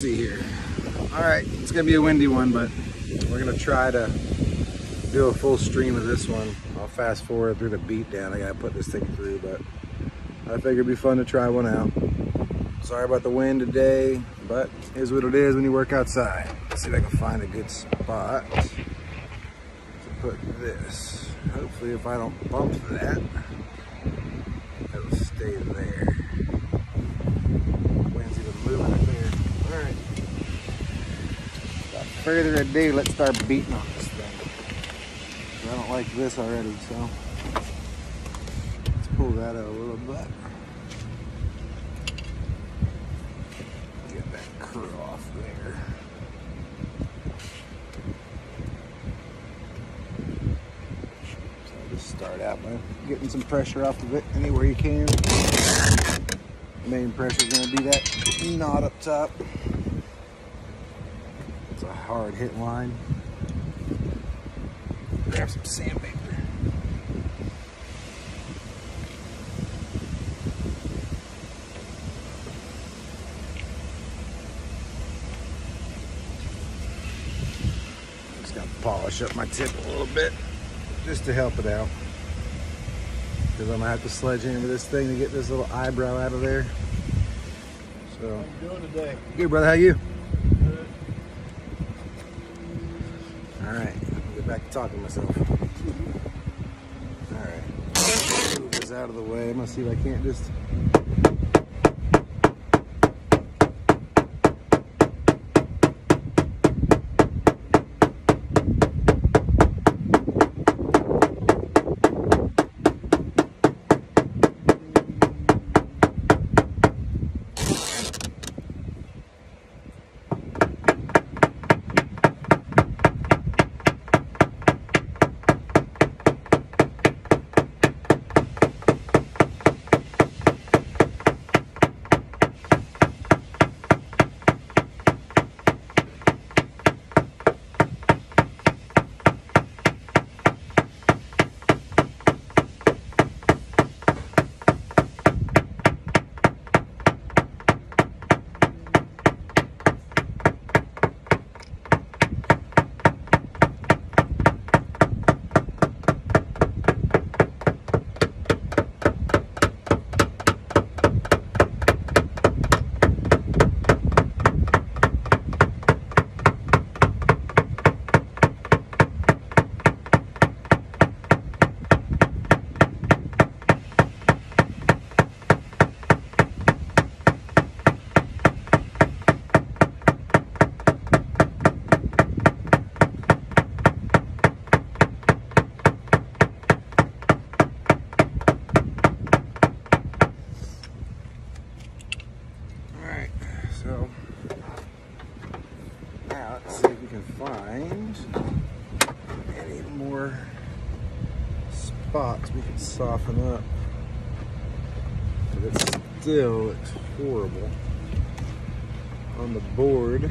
See here. All right, it's gonna be a windy one, but we're gonna try to do a full stream of this one. I'll fast forward through the beat down I gotta put this thing through, but I figured it'd be fun to try one out. Sorry about the wind today, but here's what it is when you work outside. Let's see if I can find a good spot to put this. Hopefully if I don't bump that, it'll stay there. Wind's even moving it there. All right. Without further ado, let's start beating on this thing. I don't like this already, so let's pull that out a little bit. Get that curl off there. So I'll just start out by getting some pressure off of it anywhere you can. Main pressure is going to be that knot up top. It's a hard hit line. Grab some sandpaper. Just going to polish up my tip a little bit just to help it out. Because I'm going to have to sledgehammer this thing to get this little eyebrow out of there. So, how you doing today? Good, brother. How you? Good. All right. I'll get back to talking to myself. All right. Move this out of the way. I'm going to see if I can't just... So now let's see if we can find any more spots we can soften up. But it still looks horrible on the board.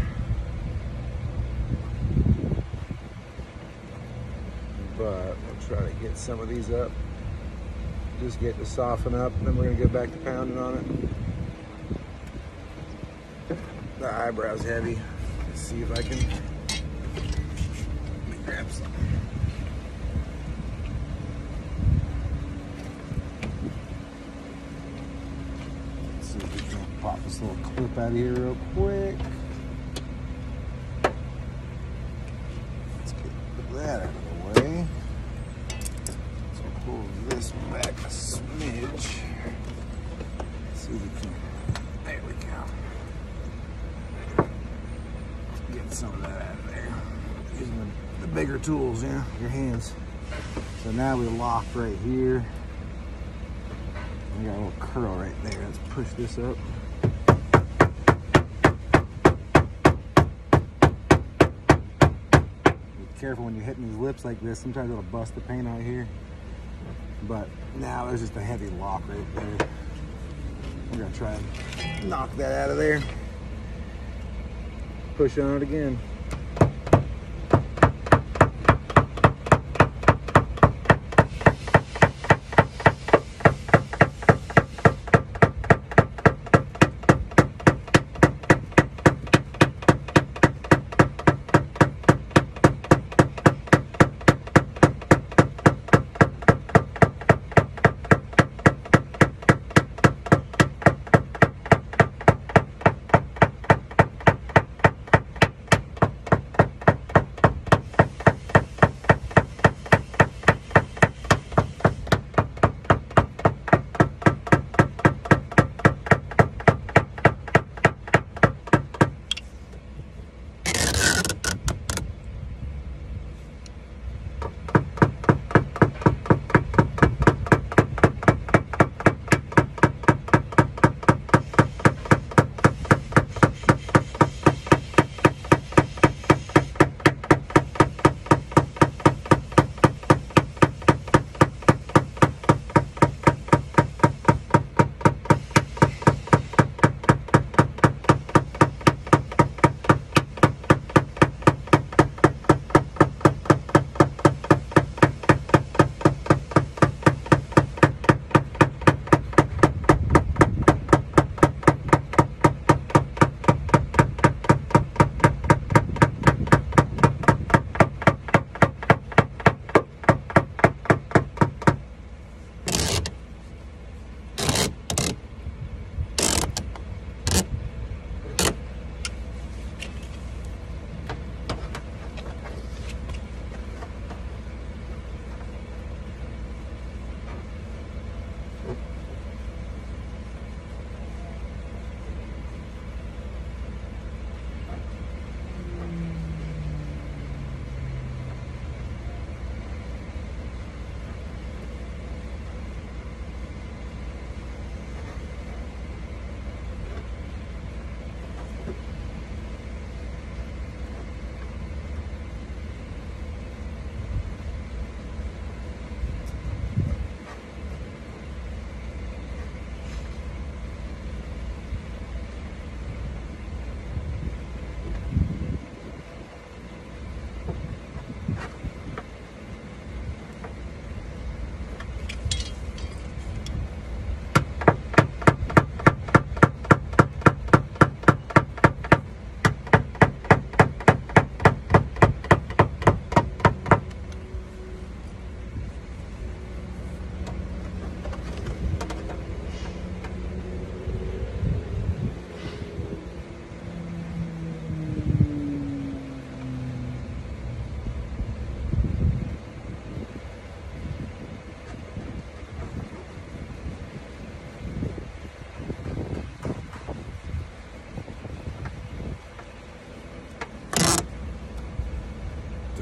But we'll try to get some of these up. Just get to soften up, and then we're gonna go back to pounding on it. The eyebrow's heavy. Let's see if I can grab some. Let's see if we can pop this little clip out of here real quick. Let's get that out of the way. So pull this back a smidge. Let's see if we can. There we go. Get some of that out of there. Using the bigger tools, yeah, your hands. So now we locked right here. We got a little curl right there. Let's push this up. Be careful when you're hitting these lips like this. Sometimes it'll bust the paint out here. But now there's just a heavy lock right there. We're gonna try and knock that out of there. Push on it again.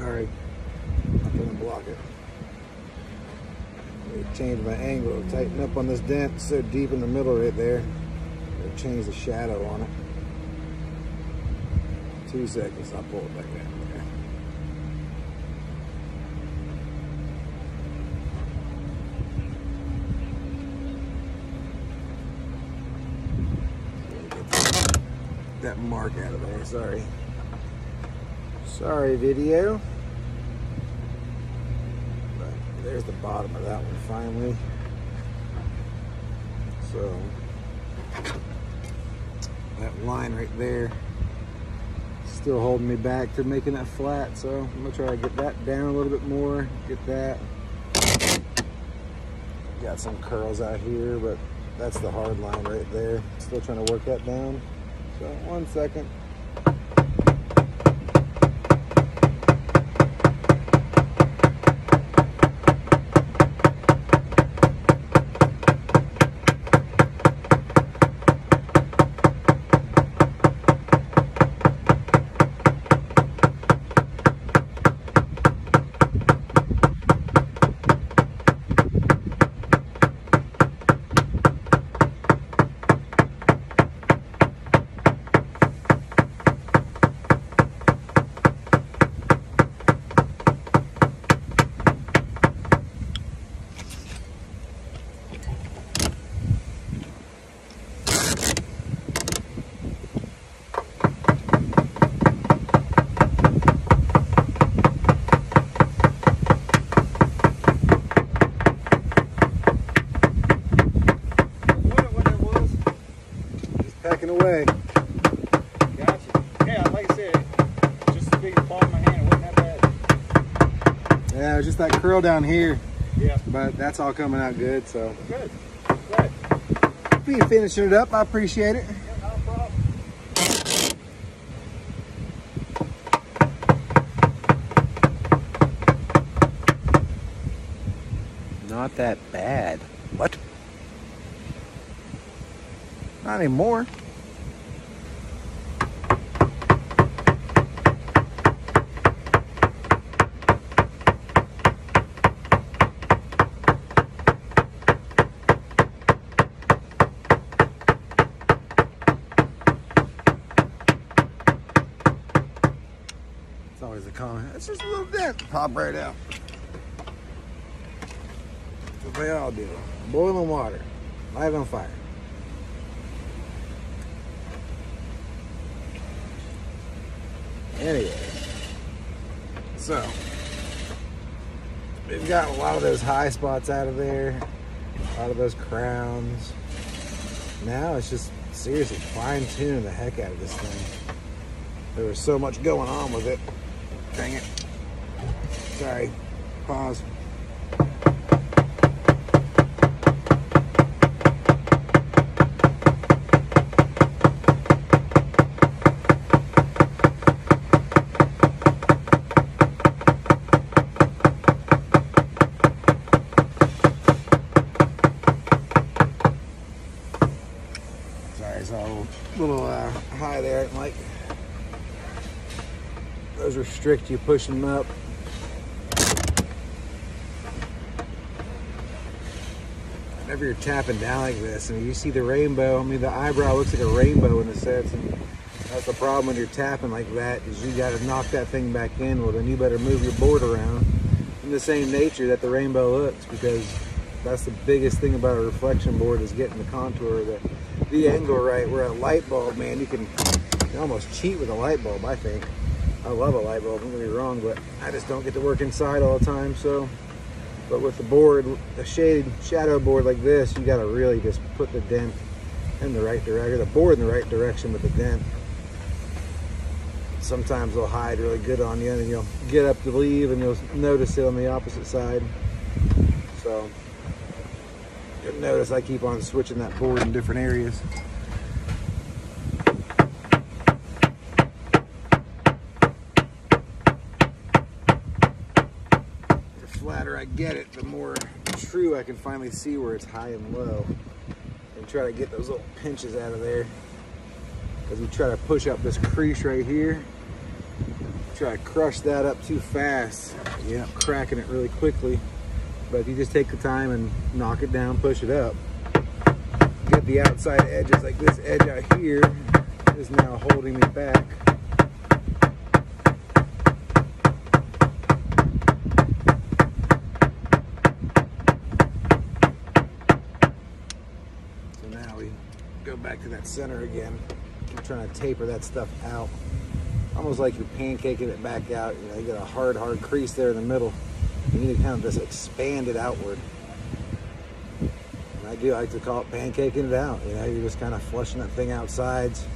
Sorry, I'm gonna block it. Change my angle, tighten up on this dent. It's so deep in the middle right there. Change the shadow on it. 2 seconds, I'll pull it back down there. Get that mark out of there, sorry. Sorry, video. There's the bottom of that one finally. So that line right there still holding me back to making that flat. So I'm gonna try to get that down a little bit more. Get that. Got some curls out here, but that's the hard line right there. Still trying to work that down. So 1 second. Packing away. Gotcha. Yeah, like I said, just as big as the palm of my hand. It wasn't that bad. Yeah, it was just that curl down here. Yeah. But that's all coming out good, so. Good. Good. For you finishing it up, I appreciate it. Yeah, no problem. Not that bad. What? Not anymore. It's always a comment. It's just a little dent. Pop right out. That's what they all do. Boiling water. Light on fire. Anyway, so we've got a lot of those high spots out of there, a lot of those crowns. Now it's just seriously fine-tuning the heck out of this thing. There was so much going on with it. Dang it. Sorry. Pause. So a little high there, and like those restrict you pushing them up. Whenever you're tapping down like this and you see the rainbow, I mean the eyebrow looks like a rainbow in a sense, and that's the problem when you're tapping like that, is you got to knock that thing back in. Well, then you better move your board around in the same nature that the rainbow looks, because that's the biggest thing about a reflection board, is getting the contour, the angle right. Where a light bulb, man, you can almost cheat with a light bulb, I think. I love a light bulb, don't get me wrong, but I just don't get to work inside all the time. So, but with the board, a shaded shadow board like this, you got to really just put the dent in the right direction, or the board in the right direction with the dent. Sometimes they'll hide really good on you, and you'll get up to leave and you'll notice it on the opposite side. So you'll notice I keep on switching that board in different areas. The flatter I get it, the more true I can finally see where it's high and low, and try to get those little pinches out of there. Because we try to push up this crease right here, try to crush that up too fast, you end up cracking it really quickly. But if you just take the time and knock it down, push it up, get the outside edges, like this edge out here is now holding me back. So now we go back to that center again. I'm trying to taper that stuff out. Almost like you're pancaking it back out. You know, you got a hard crease there in the middle. You need to kind of just expand it outward. And I do like to call it pancaking it out. You know, you're just kind of flushing that thing out sides.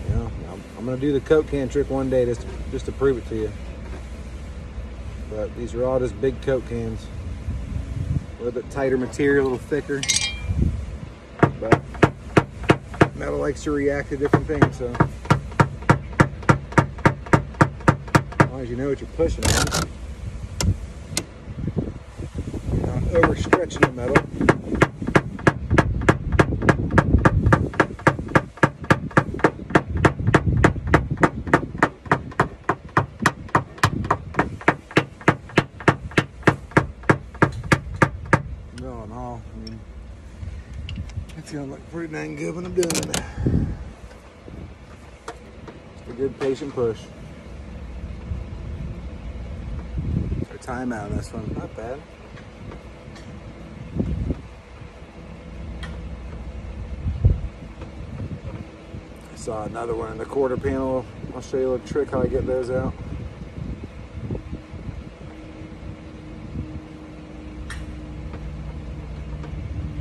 You know, I'm gonna do the Coke can trick one day just to prove it to you. But these are all just big Coke cans. A little bit tighter material, a little thicker. But metal likes to react to different things, so. As long as you know what you're pushing on. You're not overstretching the metal. All in all, I mean, it's gonna look pretty dang good when I'm doing it. Just a good patient push. Timeout on this one, not bad. I saw another one in the quarter panel. I'll show you a little trick how I get those out.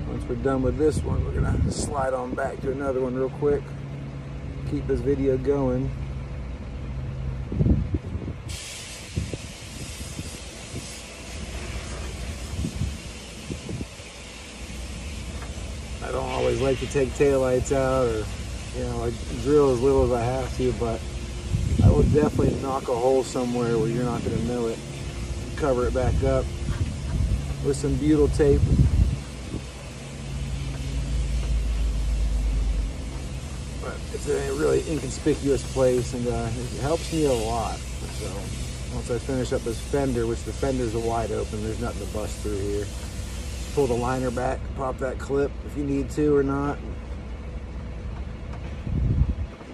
Once we're done with this one, we're gonna slide on back to another one real quick. Keep this video going. I don't always like to take taillights out, or, you know, I drill as little as I have to, but I will definitely knock a hole somewhere where you're not going to know it. Cover it back up with some butyl tape. But it's a really inconspicuous place, and it helps me a lot. So once I finish up this fender, which the fenders are wide open, there's nothing to bust through here. Pull the liner back, pop that clip if you need to or not.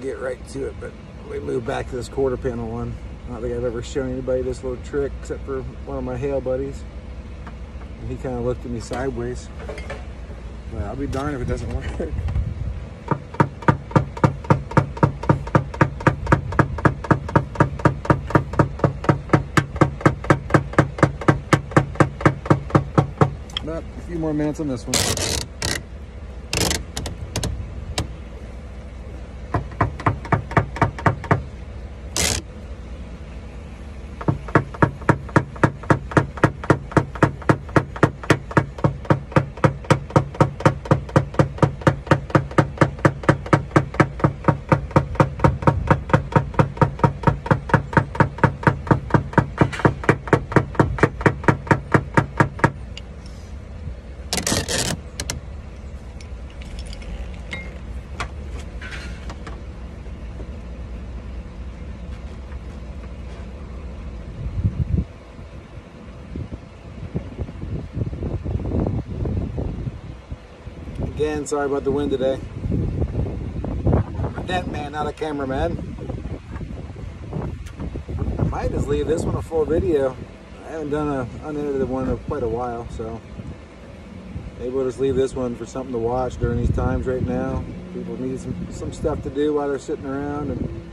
Get right to it, but we move back to this quarter panel one. I don't think I've ever shown anybody this little trick except for one of my Hale buddies. And he kind of looked at me sideways. Well, I'll be darned if it doesn't work. About a few more minutes on this one. Again, sorry about the wind today. I'm a dent man, not a cameraman. I might just leave this one a full video. I haven't done an unedited one in quite a while, so maybe we'll just leave this one for something to watch during these times right now. People need some stuff to do while they're sitting around, and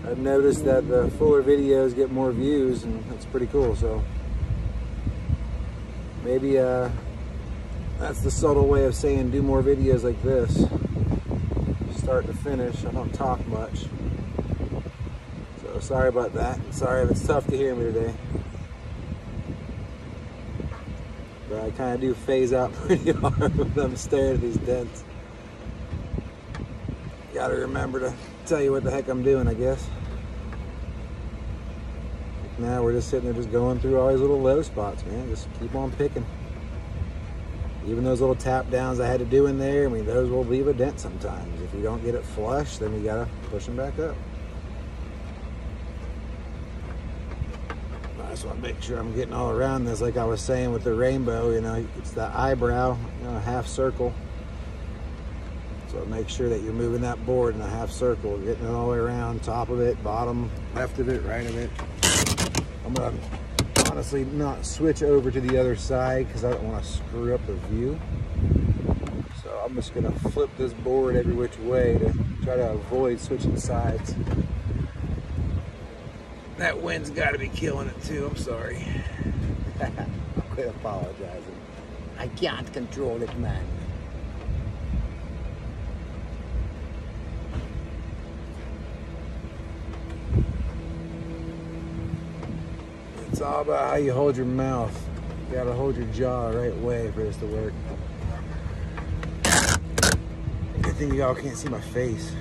I've noticed that the fuller videos get more views, and that's pretty cool. So maybe that's the subtle way of saying do more videos like this. Start to finish. I don't talk much. So sorry about that. Sorry if it's tough to hear me today. But I kind of do phase out pretty hard when I'm staring at these dents. Gotta remember to tell you what the heck I'm doing, I guess. Now we're just sitting there just going through all these little low spots, man. Just keep on picking. Even those little tap downs I had to do in there, I mean, those will leave a dent sometimes. If you don't get it flush, then you gotta push them back up. just want to make sure I'm getting all around this, like I was saying with the rainbow, you know, it's the eyebrow, you know, a half circle. So make sure that you're moving that board in a half circle, getting it all the way around, top of it, bottom, left of it, right of it. I'm gonna honestly not switch over to the other side because I don't want to screw up the view. So I'm just gonna flip this board every which way to try to avoid switching sides. That wind's got to be killing it too. I'm sorry. I'll quit apologizing. I can't control it, man. It's all about how you hold your mouth. You gotta hold your jaw the right way for this to work. Good thing y'all can't see my face.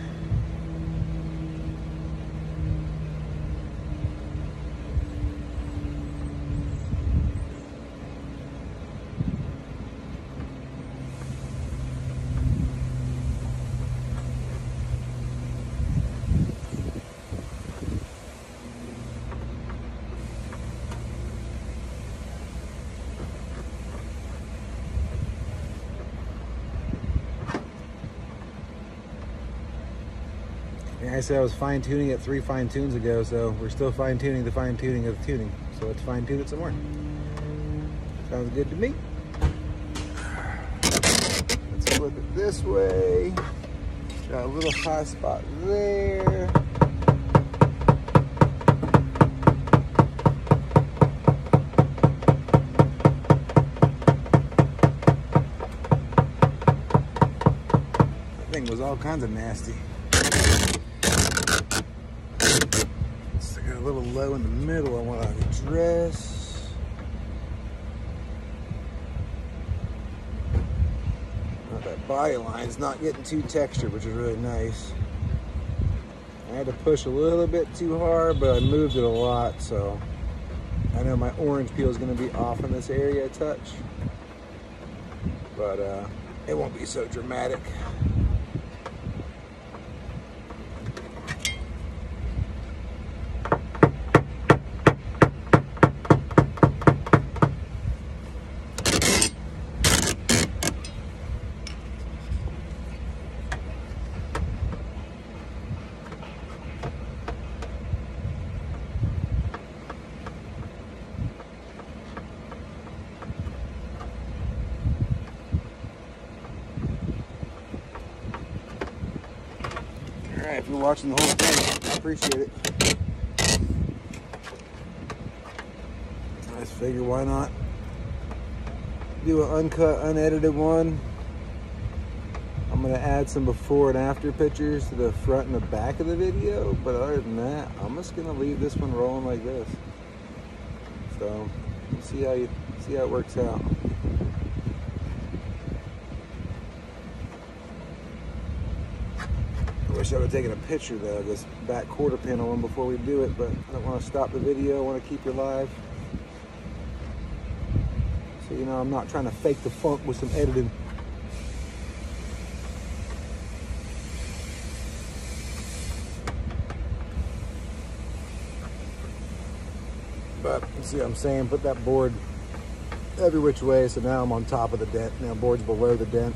I said I was fine-tuning it 3 fine-tunes ago, so we're still fine-tuning the fine-tuning of the tuning. So let's fine-tune it some more. Sounds good to me. Let's flip it this way. Got a little high spot there. That thing was all kinds of nasty. A little low in the middle I want to address. That body line's not getting too textured, which is really nice. I had to push a little bit too hard, but I moved it a lot, so I know my orange peel is going to be off in this area a touch, but it won't be so dramatic. Alright, if you're watching the whole thing, I appreciate it. I just figure why not do an uncut, unedited one. I'm going to add some before and after pictures to the front and the back of the video, but other than that, I'm just going to leave this one rolling like this. So, see how it works out. I wish I would have taken a picture though of this back quarter panel one before we do it, but I don't want to stop the video. I want to keep you live. So, you know, I'm not trying to fake the funk with some editing. But you see what I'm saying? Put that board every which way, so now I'm on top of the dent. Now board's below the dent.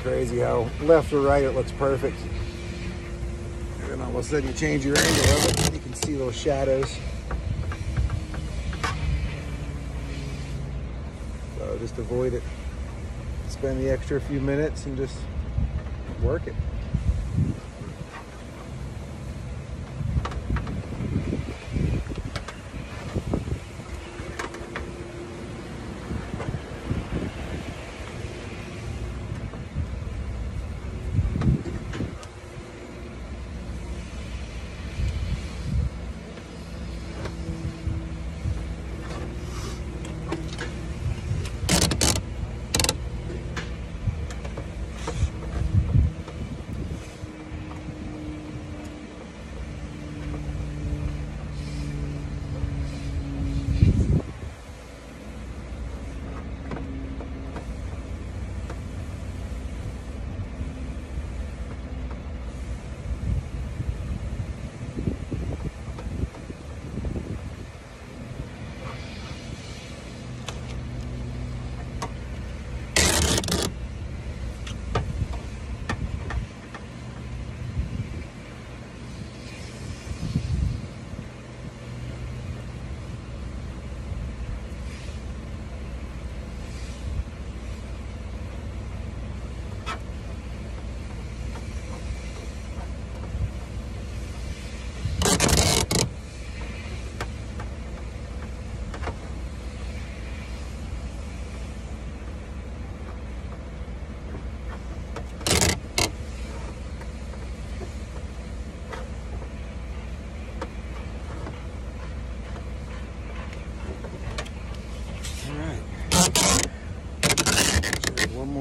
Crazy how left or right it looks perfect, and then all of a sudden you change your angle of it and you can see little shadows. So just avoid it, spend the extra few minutes and just work it.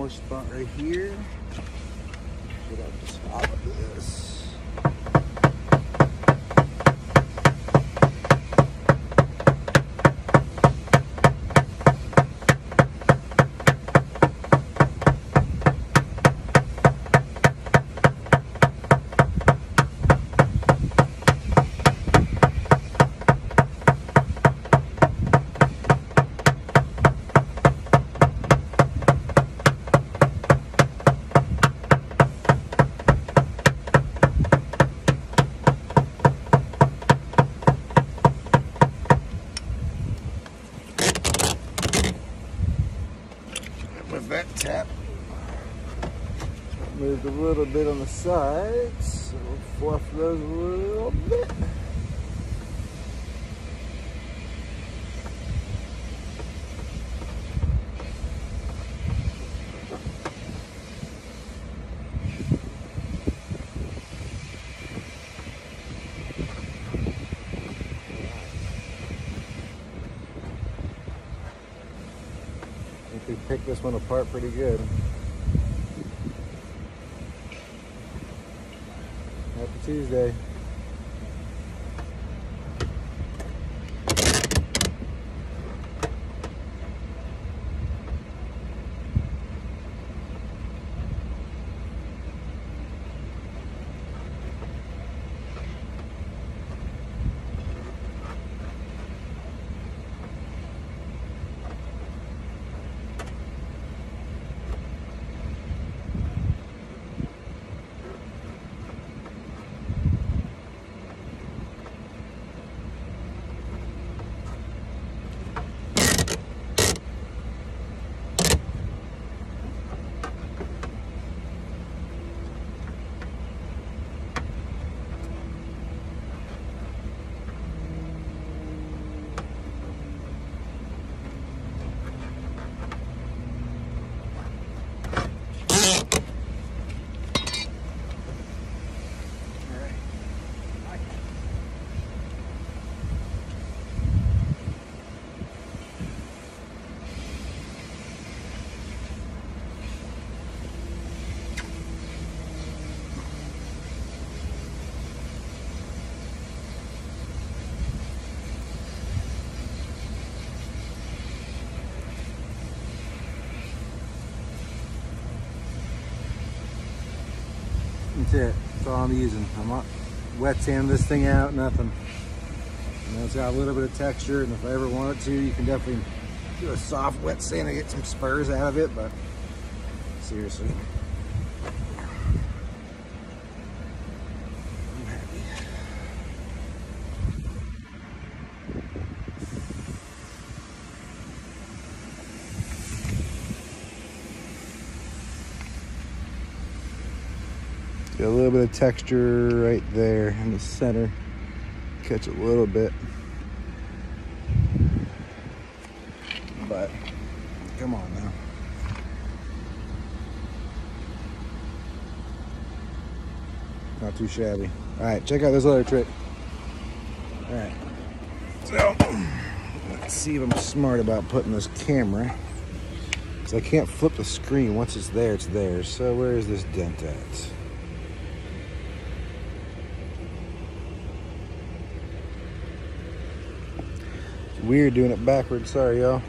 polish spot right here. Get up the top of this. With that tap, moved a little bit on the sides, so we'll fluff those a little bit. I think we picked this one apart pretty good. Happy Tuesday. That's it. That's all I'm using. I'm not wet sanding this thing out, nothing. You know, it's got a little bit of texture, and if I ever wanted to, you can definitely do a soft wet sand and get some spurs out of it, but seriously. I'm happy. Get a little bit of texture right there in the center. Catch a little bit. But come on now. Not too shabby. All right, check out this other trick. All right. So let's see if I'm smart about putting this camera. Because I can't flip the screen. Once it's there, it's there. So where is this dent at? Weird doing it backwards, sorry y'all.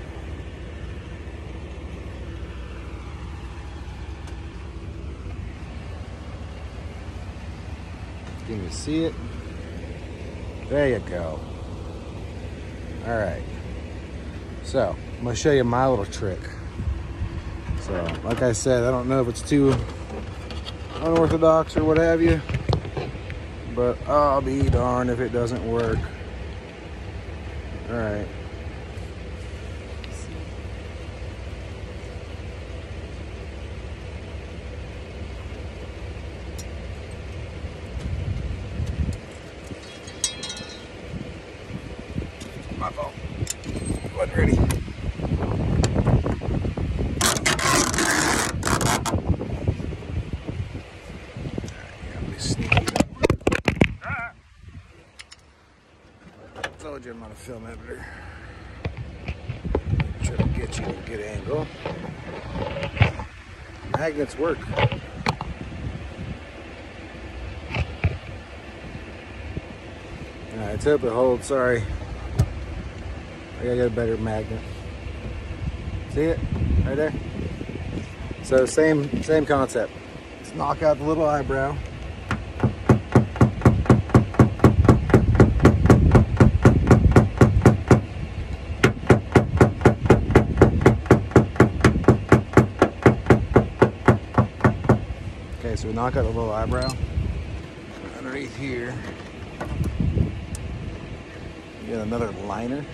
Can you see it? There you go. All right. So, I'm gonna show you my little trick. So, like I said, I don't know if it's too unorthodox or what have you, but I'll be darned if it doesn't work. All right. My fault. Wasn't ready. Told you I'm not a film editor. Try to get you a good angle. magnets work. Alright, let's hope it holds. Sorry. I gotta get a better magnet. See it? Right there? So same concept. Let's knock out the little eyebrow. Okay, so we knock out the little eyebrow. Underneath here, we got another liner.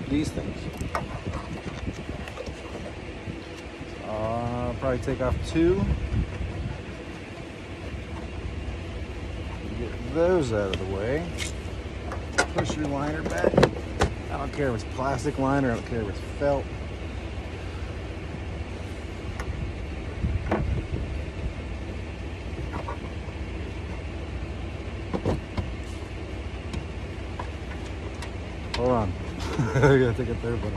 These things. I'll probably take off 2. Get those out of the way. Push your liner back. I don't care if it's plastic liner, I don't care if it's felt. Hold on. I gotta take a third one.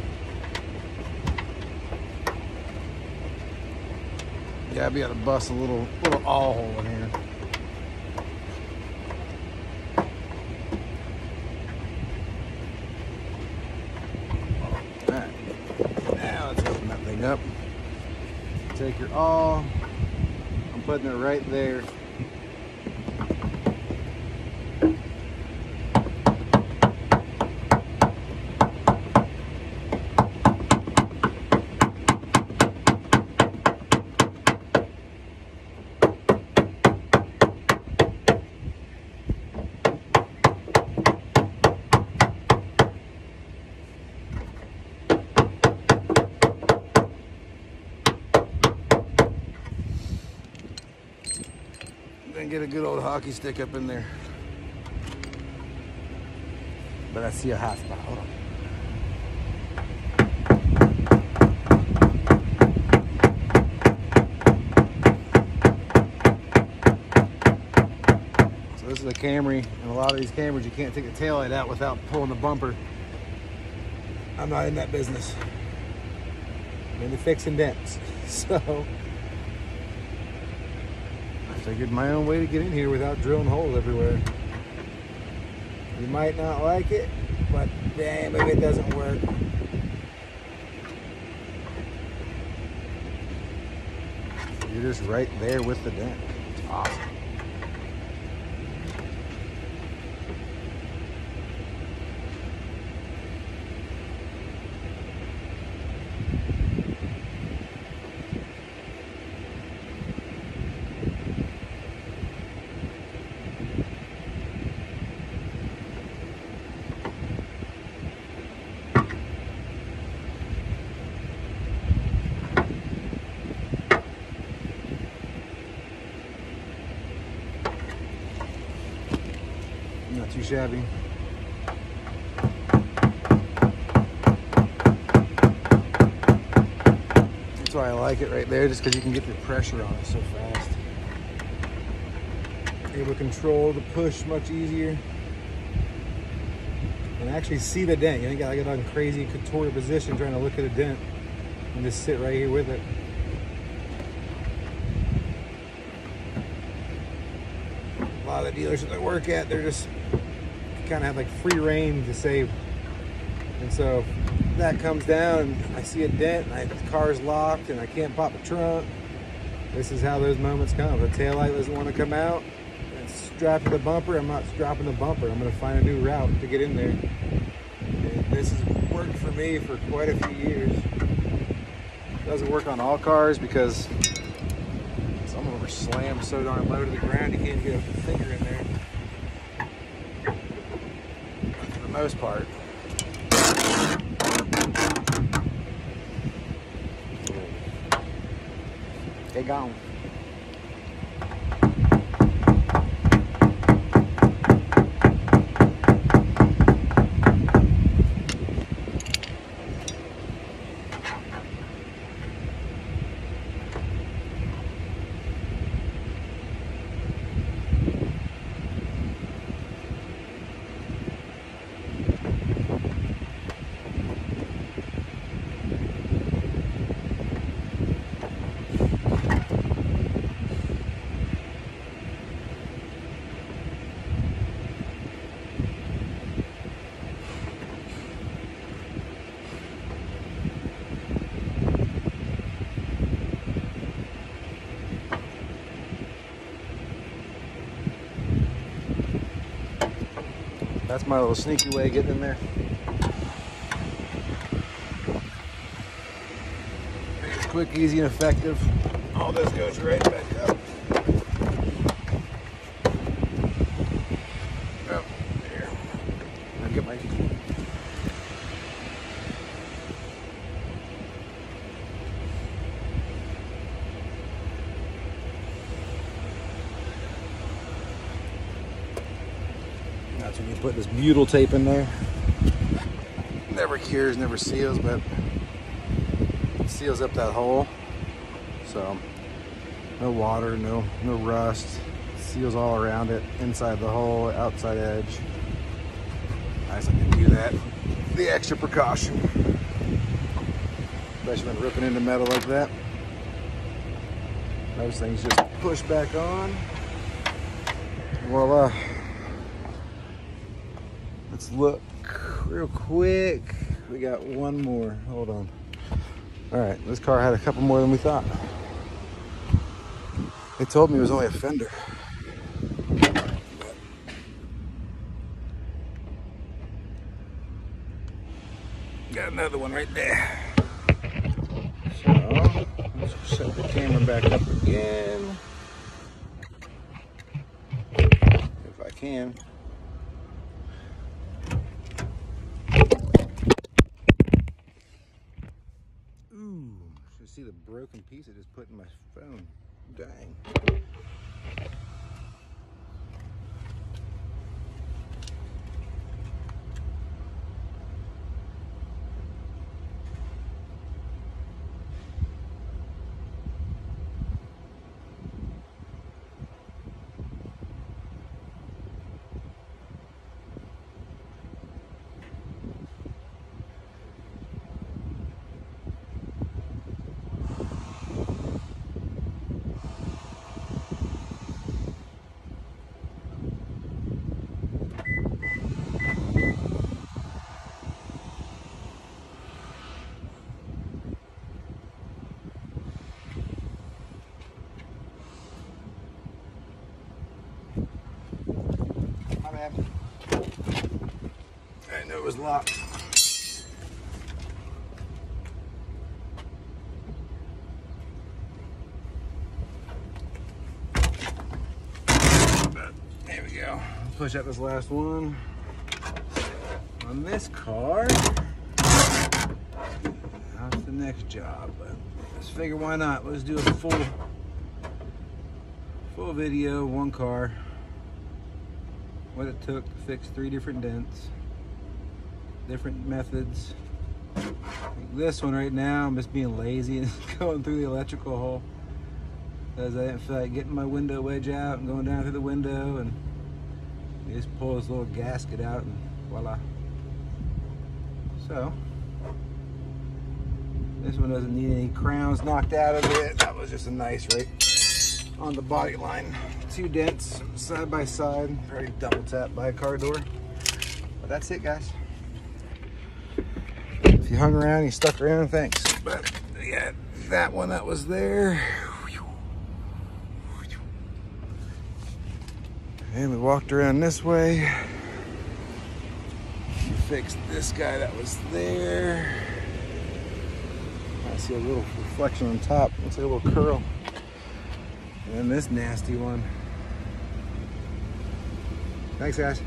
Yeah, I'd be able to bust a little awl hole in here. Alright. Now let's open that thing up. Take your awl. I'm putting it right there. Then get a good old hockey stick up in there. But I see a hot spot. Hold on. So this is a Camry, and a lot of these Camrys you can't take the taillight out without pulling the bumper. I'm not in that business. I'm into fixing dents. So I figured my own way to get in here without drilling holes everywhere. You might not like it, but damn, maybe it doesn't work. You're just right there with the dent. It's awesome. Not too shabby. That's why I like it right there, just because you can get the pressure on it so fast. You're able to control the push much easier. And actually see the dent. You ain't got to get on crazy contorted position trying to look at a dent. And just sit right here with it. A lot of the dealerships I work at, they're just kind of have like free reign to save. And so if that comes down and I see a dent and the car's locked and I can't pop the trunk, this is how those moments come. If the taillight doesn't want to come out and it's strapped to the bumper, I'm not dropping the bumper. I'm going to find a new route to get in there. And this has worked for me for quite a few years. It doesn't work on all cars because some of them are slammed so darn low to the ground you can't get a finger in there. But for the most part, they gone. That's my little sneaky way of getting in there. It's quick, easy, and effective. All this goes right back up. Oh, there. I'll get my... That's when you put this butyl tape in there. Never cures, never seals, but it seals up that hole. So no water, no rust. Seals all around it, inside the hole, outside edge. Nice, I can do that. The extra precaution, especially when ripping into metal like that. Those things just push back on. Voila. Let's look real quick. We got one more. Hold on. All right, this car had a couple more than we thought. They told me it was only a fender. Got another one right there. So let's set the camera back up again. If I can. Ooh, should see the broken piece I just put in my phone. Dang. I know it was locked. But there we go. Let's push out this last one. On this car, that's the next job. But let's figure why not. Let's do a full video, one car. What it took to fix 3 different dents, different methods. Like this one right now, I'm just being lazy and going through the electrical hole because I didn't feel like getting my window wedge out and going down through the window, and you just pull this little gasket out and voila. So this one doesn't need any crowns knocked out of it. That was just a nice right on the body line. 2 dents side by side, already double tapped by a car door. But that's it, guys. If you hung around, you stuck around, thanks. But yeah, that one that was there. And we walked around this way. We fixed this guy that was there. I see a little reflection on top. Looks like a little curl. And this nasty one. Thanks, guys.